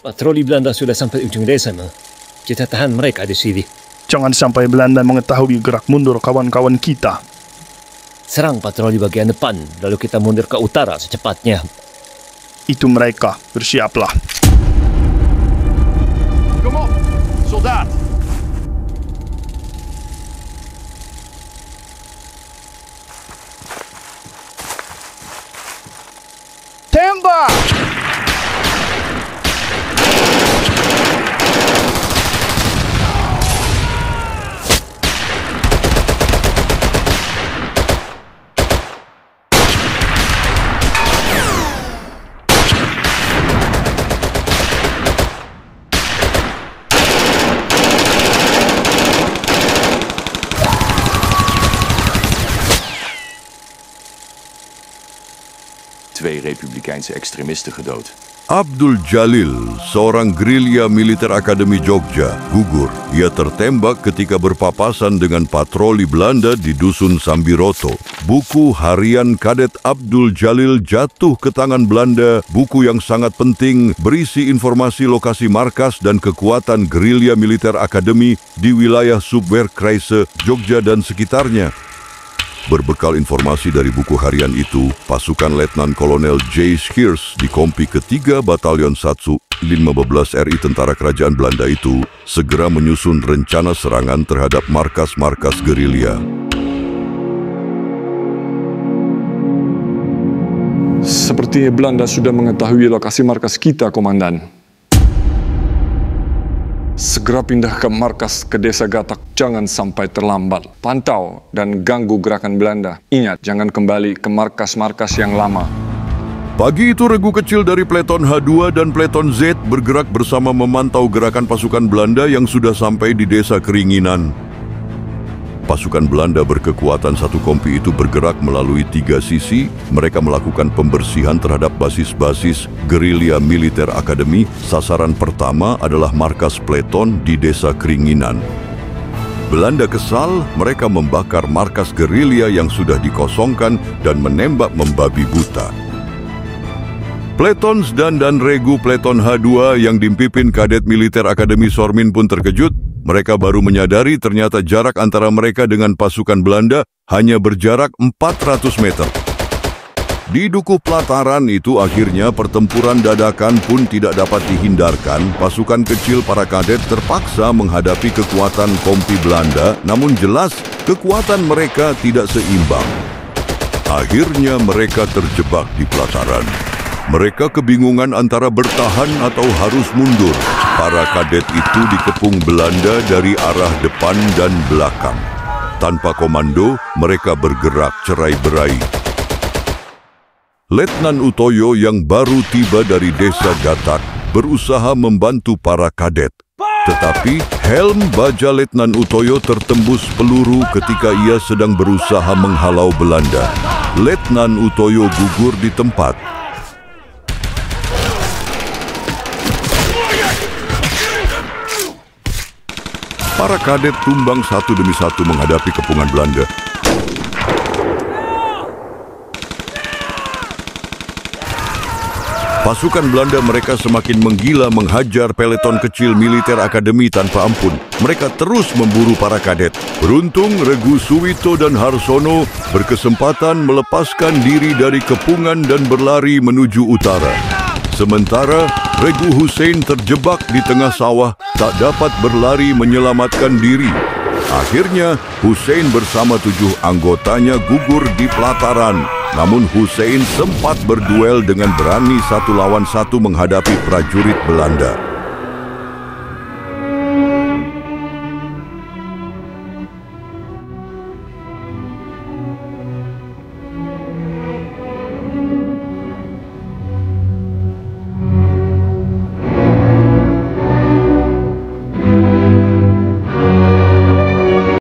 Patroli Belanda sudah sampai ujung desa, Ma. Kita tahan mereka di sini. Jangan sampai Belanda mengetahui gerak mundur kawan-kawan kita. Serang patroli bagian depan, lalu kita mundur ke utara secepatnya. Itu mereka, bersiaplah. Kom op, soldaat! Tembak! Twee republikeinse extremisten gedood. Abdul Jalil, seorang gerilya militer Akademi Jogja, gugur. Ia tertembak ketika berpapasan dengan patroli Belanda di Dusun Sambiroto. Buku harian Kadet Abdul Jalil jatuh ke tangan Belanda, buku yang sangat penting berisi informasi lokasi markas dan kekuatan gerilya militer Akademi di wilayah Subwerkkreise, Jogja dan sekitarnya. Berbekal informasi dari buku harian itu, pasukan Letnan Kolonel J. Schiers di Kompi ketiga Batalion 1 15 RI Tentara Kerajaan Belanda itu segera menyusun rencana serangan terhadap markas-markas gerilya. Sepertinya Belanda sudah mengetahui lokasi markas kita, Komandan. Segera pindah ke markas ke Desa Gatak, jangan sampai terlambat. Pantau dan ganggu gerakan Belanda. Ingat, jangan kembali ke markas-markas yang lama. Pagi itu regu kecil dari Pleton H2 dan Pleton Z bergerak bersama memantau gerakan pasukan Belanda yang sudah sampai di Desa Keringinan. Pasukan Belanda berkekuatan satu kompi itu bergerak melalui 3 sisi. Mereka melakukan pembersihan terhadap basis-basis gerilya militer Akademi. Sasaran pertama adalah markas Pleton di Desa Keringinan. Belanda kesal, mereka membakar markas gerilya yang sudah dikosongkan dan menembak membabi buta. Pleton Sdan dan regu Pleton H2 yang dipimpin Kadet Militer Akademi Sormin pun terkejut. Mereka baru menyadari ternyata jarak antara mereka dengan pasukan Belanda hanya berjarak 400 meter. Di Dukuh Pelataran itu akhirnya pertempuran dadakan pun tidak dapat dihindarkan. Pasukan kecil para kadet terpaksa menghadapi kekuatan kompi Belanda, namun jelas kekuatan mereka tidak seimbang. Akhirnya mereka terjebak di pelataran. Mereka kebingungan antara bertahan atau harus mundur. Para kadet itu dikepung Belanda dari arah depan dan belakang. Tanpa komando, mereka bergerak cerai-berai. Letnan Utoyo yang baru tiba dari Desa Gatak berusaha membantu para kadet. Tetapi helm baja Letnan Utoyo tertembus peluru ketika ia sedang berusaha menghalau Belanda. Letnan Utoyo gugur di tempat. Para kadet tumbang satu demi satu menghadapi kepungan Belanda. Pasukan Belanda mereka semakin menggila menghajar peleton kecil militer Akademi tanpa ampun. Mereka terus memburu para kadet. Beruntung Regu Suwito dan Harsono berkesempatan melepaskan diri dari kepungan dan berlari menuju utara. Sementara Regu Hussein terjebak di tengah sawah, tak dapat berlari menyelamatkan diri. Akhirnya, Hussein bersama 7 anggotanya gugur di pelataran. Namun Hussein sempat berduel dengan berani 1 lawan 1 menghadapi prajurit Belanda.